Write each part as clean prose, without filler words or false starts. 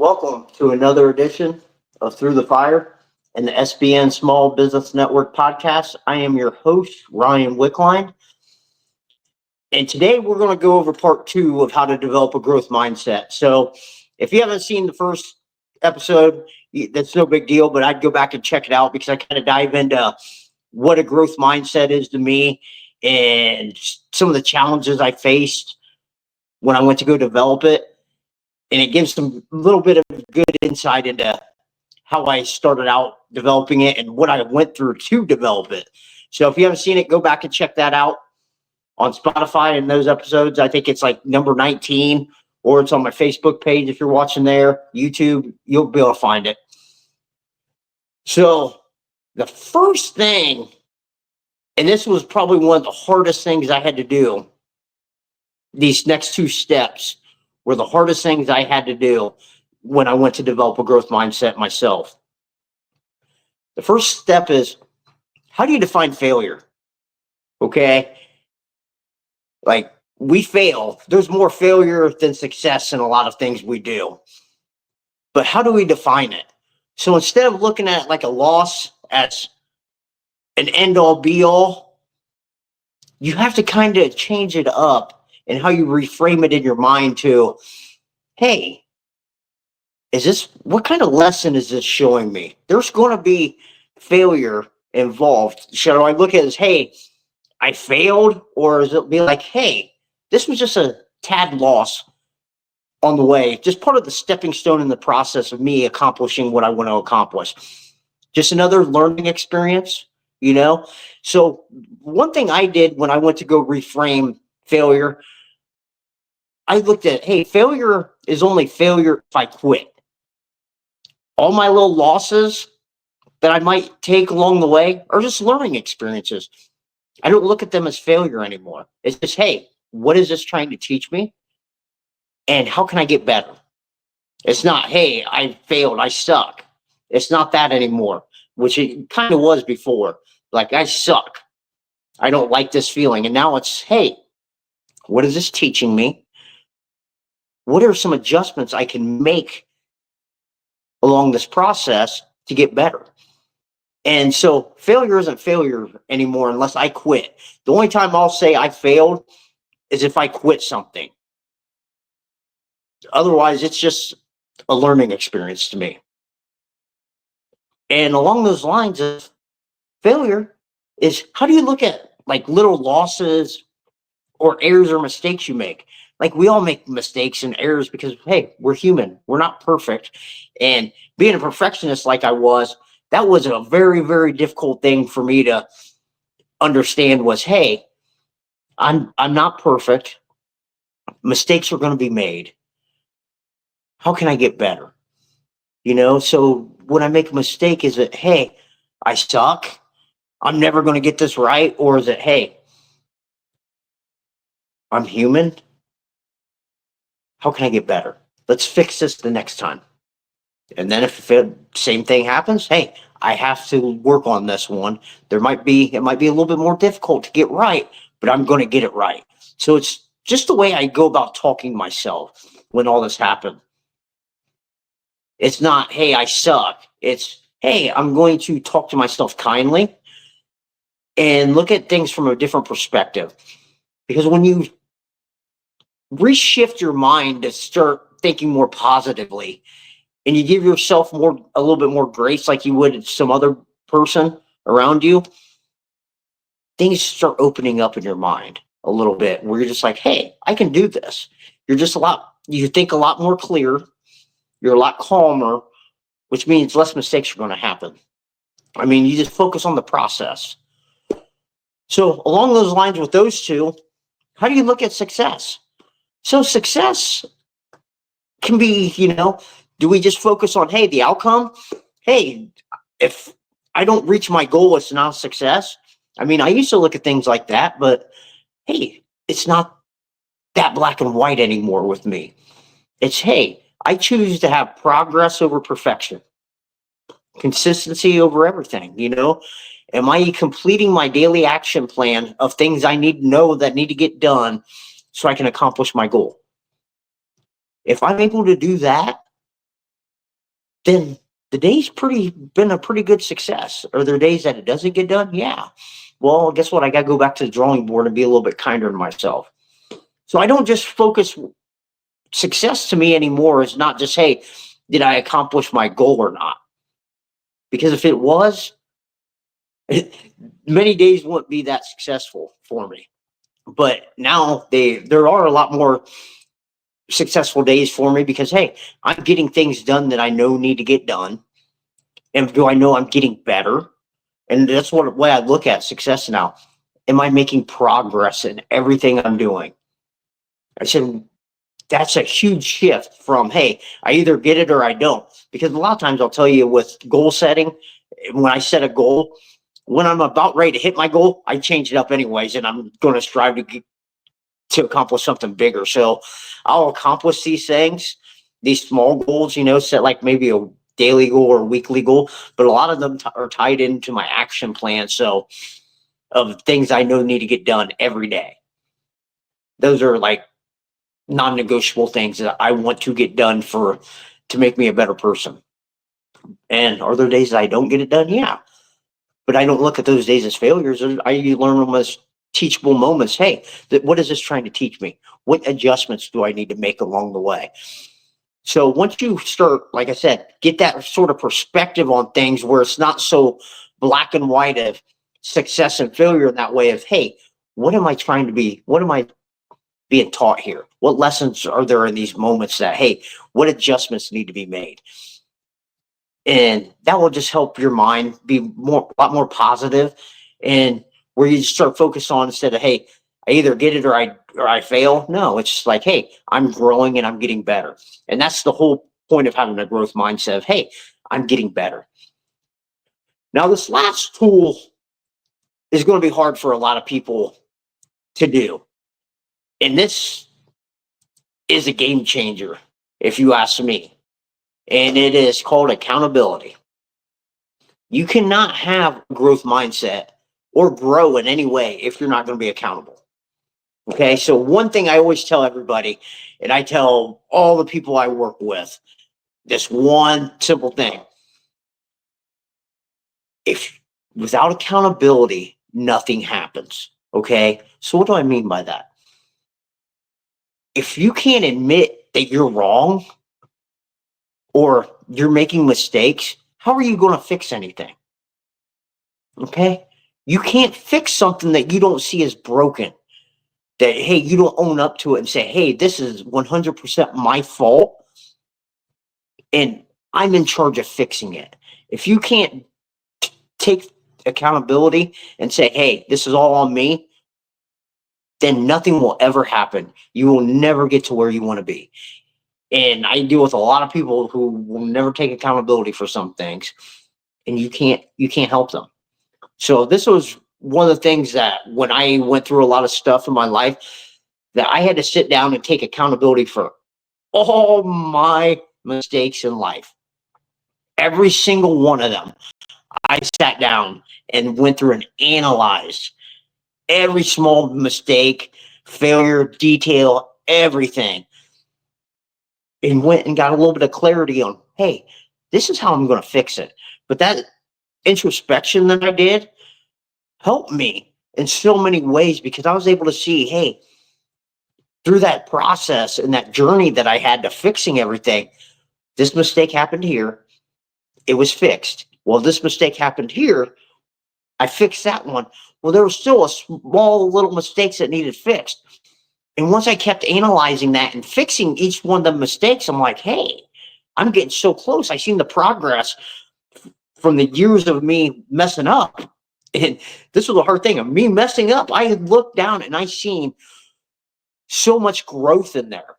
Welcome to another edition of Through the Fire and the SBN Small Business Network podcast. I am your host, Ryan Wickline. And today we're going to go over part 2 of how to develop a growth mindset. So if you haven't seen the first episode, that's no big deal, but I'd go back and check it out because I kind of dive into what a growth mindset is to me and some of the challenges I faced when I went to go develop it. And it gives some little bit of good insight into how I started out developing it and what I went through to develop it. So if you haven't seen it, go back and check that out on Spotify and those episodes. I think it's like number 19, or it's on my Facebook page if you're watching there. YouTube, you'll be able to find it. So the first thing, and this was probably one of the hardest things I had to do, these next 2 steps were the hardest things I had to do when I went to develop a growth mindset myself. The first step is, how do you define failure? Okay. Like, we fail. There's more failure than success in a lot of things we do. But how do we define it? So instead of looking at it like a loss as an end all be all, you have to kind of change it up and how you reframe it in your mind to, hey, what kind of lesson is this showing me? There's going to be failure involved. Should I look at it as, hey, I failed? Or is it be like, hey, this was just a tad loss on the way, just part of the stepping stone in the process of me accomplishing what I want to accomplish. Just another learning experience, you know? So one thing I did when I went to go reframe failure, I looked at, hey, failure is only failure if I quit. All my little losses that I might take along the way are just learning experiences. I don't look at them as failure anymore. It's just, hey, what is this trying to teach me? And how can I get better? It's not, hey, I failed, I suck. It's not that anymore, which it kind of was before. Like, I suck. I don't like this feeling. And now it's, hey, what is this teaching me? What are some adjustments I can make along this process to get better? And so failure isn't failure anymore unless I quit. The only time I'll say I failed is if I quit something. Otherwise, it's just a learning experience to me. And along those lines of failure is, how do you look at like little losses or errors or mistakes you make? Like, we all make mistakes and errors because, hey, we're human. We're not perfect. And being a perfectionist like I was, that was a very, very difficult thing for me to understand was, hey, I'm not perfect. Mistakes are going to be made. How can I get better? You know, so when I make a mistake, is it, hey, I suck, I'm never going to get this right? Or is it, hey, I'm human. How can I get better? Let's fix this the next time. And then if the same thing happens, hey, I have to work on this one. It might be a little bit more difficult to get right, but I'm going to get it right. So it's just the way I go about talking to myself when all this happened. It's not, hey, I suck. It's, hey, I'm going to talk to myself kindly and look at things from a different perspective. Because when you reshift your mind to start thinking more positively, and you give yourself a little bit more grace like you would some other person around you, things start opening up in your mind a little bit, where you're just like, hey, I can do this. You think a lot more clear. You're a lot calmer, which means less mistakes are going to happen. I mean, you just focus on the process. So along those lines with those two, how do you look at success? So success can be, do we just focus on, hey, the outcome? Hey, if I don't reach my goal, it's not a success. I mean, I used to look at things like that, but hey, it's not that black and white anymore with me. It's, hey, I choose to have progress over perfection, consistency over everything, Am I completing my daily action plan of things I need to know that need to get done so I can accomplish my goal? If I'm able to do that, then the day's been a pretty good success. Are there days that it doesn't get done? Yeah. Well, guess what? I got to go back to the drawing board and be a little bit kinder to myself. So I don't just focus. Success to me anymore is not just, hey, did I accomplish my goal or not? Because if it was, many days wouldn't be that successful for me. But now there are a lot more successful days for me because, hey, I'm getting things done that I know need to get done. And do I know I'm getting better? And that's what way I look at success now. Am I making progress in everything I'm doing? I said that's a huge shift from, hey, I either get it or I don't. Because a lot of times I'll tell you with goal setting, when I set a goal, when I'm about ready to hit my goal, I change it up anyways, and I'm going to strive to accomplish something bigger. So I'll accomplish these things, these small goals, set like maybe a daily goal or weekly goal, but a lot of them are tied into my action plan. So of things I know need to get done every day. Those are like non-negotiable things that I want to get done to make me a better person. And are there days that I don't get it done? Yeah. But I don't look at those days as failures. I learn them as teachable moments. Hey, what is this trying to teach me? What adjustments do I need to make along the way? So once you start, like I said, get that sort of perspective on things where it's not so black and white of success and failure in that way of, hey, what am I trying to be? What am I being taught here? What lessons are there in these moments that, hey, what adjustments need to be made? And that will just help your mind be a lot more positive, and where you start focus on instead of, hey, I either get it or I fail. No, it's just like, hey, I'm growing and I'm getting better. And that's the whole point of having a growth mindset of, hey, I'm getting better. Now, this last tool is going to be hard for a lot of people to do. And this is a game changer, if you ask me. And it is called accountability. You cannot have a growth mindset or grow in any way if you're not going to be accountable. Okay. So, one thing I always tell everybody, and I tell all the people I work with, this one simple thing: if without accountability, nothing happens. Okay. So, what do I mean by that? If you can't admit that you're wrong or you're making mistakes, how are you going to fix anything? Okay. You can't fix something that you don't see as broken. That, hey, you don't own up to it and say, hey, this is 100% my fault and I'm in charge of fixing it. If you can't take accountability and say, hey, this is all on me, then nothing will ever happen. You will never get to where you want to be. And I deal with a lot of people who will never take accountability for some things, and you can't help them. So this was one of the things that when I went through a lot of stuff in my life, that I had to sit down and take accountability for all my mistakes in life. Every single one of them. I sat down and went through and analyzed every small mistake, failure, detail, everything, and went and got a little bit of clarity on, hey, this is how I'm going to fix it. But that introspection that I did helped me in so many ways because I was able to see, hey, through that process and that journey that I had to fixing everything, this mistake happened here. It was fixed. Well, this mistake happened here. I fixed that one. Well, there was still a small little mistakes that needed fixed. And once I kept analyzing that and fixing each one of the mistakes, I'm like, hey, I'm getting so close. I seen the progress from the years of me messing up. And this was a hard thing of me messing up. I looked down and I seen so much growth in there.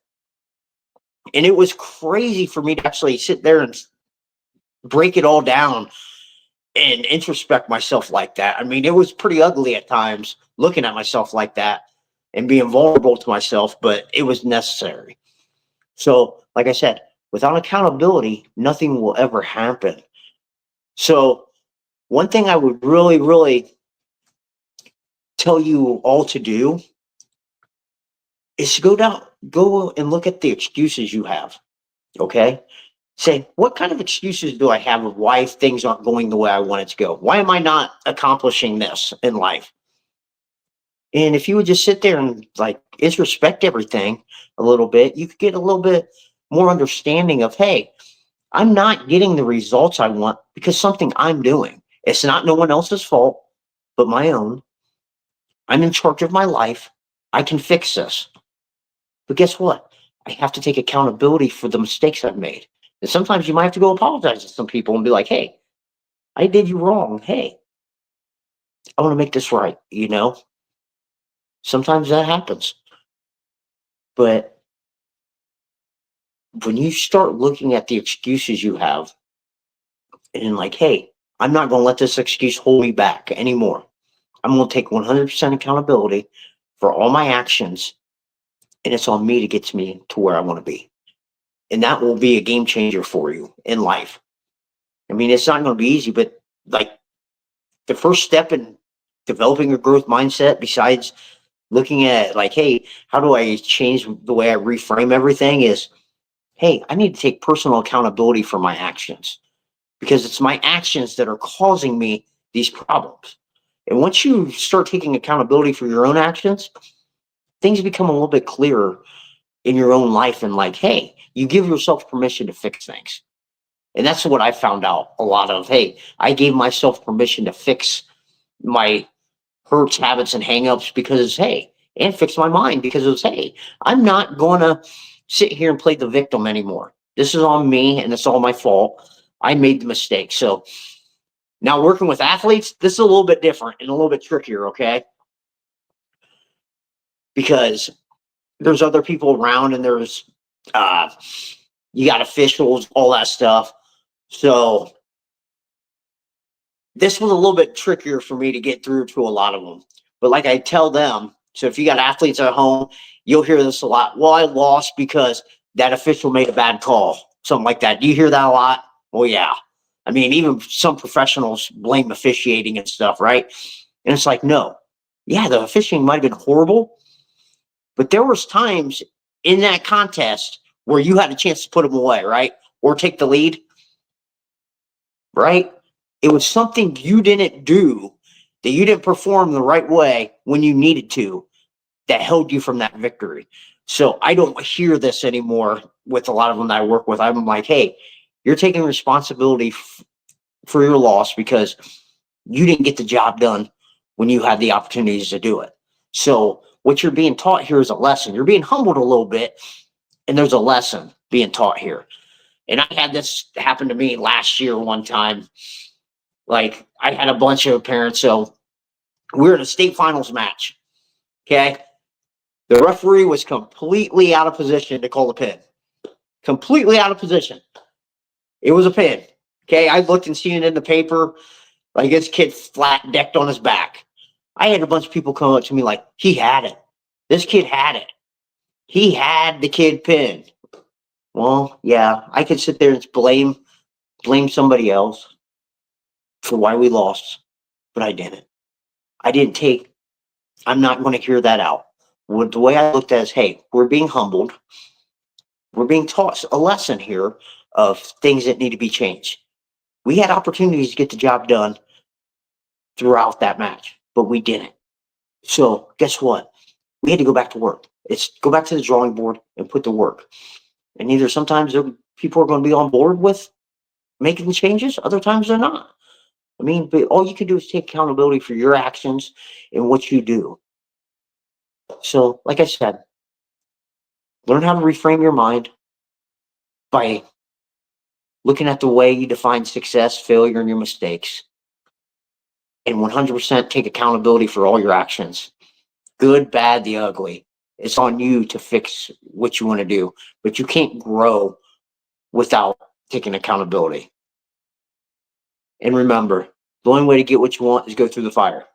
And it was crazy for me to actually sit there and break it all down and introspect myself like that. I mean, it was pretty ugly at times looking at myself like that and being vulnerable to myself, but it was necessary. So, like I said, without accountability, nothing will ever happen. So, one thing I would really, really tell you all to do is to go and look at the excuses you have. Okay. say, what kind of excuses do I have of why things aren't going the way I want it to go? Why am I not accomplishing this in life? And if you would just sit there and like introspect everything a little bit, you could get a little bit more understanding of, hey, I'm not getting the results I want because something I'm doing. It's not no one else's fault but my own. I'm in charge of my life. I can fix this. But guess what? I have to take accountability for the mistakes I've made. And sometimes you might have to go apologize to some people and be like, hey, I did you wrong. Hey, I want to make this right. Sometimes that happens. But when you start looking at the excuses you have and like, hey, I'm not going to let this excuse hold me back anymore. I'm going to take 100% accountability for all my actions, and it's on me to get me to where I want to be. And that will be a game changer for you in life. I mean, it's not going to be easy, but like the first step in developing a growth mindset, besides looking at like, hey, how do I change the way I reframe everything, is, hey, I need to take personal accountability for my actions, because it's my actions that are causing me these problems. And once you start taking accountability for your own actions, things become a little bit clearer in your own life. And like, hey, you give yourself permission to fix things. And that's what I found out a lot of. Hey, I gave myself permission to fix my hurts, habits, and hangups because, hey, and fix my mind because it was, hey, I'm not going to sit here and play the victim anymore. This is on me and it's all my fault. I made the mistake. So now working with athletes, this is a little bit different and a little bit trickier, okay? Because there's other people around and there's, you got officials, all that stuff. So this was a little bit trickier for me to get through to a lot of them. But like I tell them, so if you got athletes at home, you'll hear this a lot. Well, I lost because that official made a bad call, something like that. Do you hear that a lot? Well, yeah. I mean, even some professionals blame officiating and stuff, right? And it's like, no. Yeah, the officiating might have been horrible, but there was times in that contest where you had a chance to put them away, right? Or take the lead, right? It was something you didn't do, that you didn't perform the right way when you needed to, that held you from that victory. So I don't hear this anymore with a lot of them that I work with. I'm like, hey, you're taking responsibility for your loss because you didn't get the job done when you had the opportunities to do it. So what you're being taught here is a lesson. You're being humbled a little bit, and there's a lesson being taught here. And I had this happen to me last year one time. Like, I had a bunch of parents, so we were in a state finals match. Okay. The referee was completely out of position to call the pin. Completely out of position. It was a pin. Okay. I looked and seen it in the paper. Like, this kid flat decked on his back. I had a bunch of people come up to me like, he had it. This kid had it. He had the kid pinned. Well, yeah, I could sit there and blame somebody else for why we lost, but I didn't. I'm not going to hear that out. The way I looked at it is, hey, we're being humbled. We're being taught a lesson here of things that need to be changed. We had opportunities to get the job done throughout that match, but we didn't. So guess what? We had to go back to work. It's go back to the drawing board and put the work. And either sometimes people are going to be on board with making the changes, other times they're not. I mean, but all you can do is take accountability for your actions and what you do. So, like I said, learn how to reframe your mind by looking at the way you define success, failure, and your mistakes. And 100% take accountability for all your actions. Good, bad, the ugly. It's on you to fix what you want to do. But you can't grow without taking accountability. And remember, the only way to get what you want is go through the fire.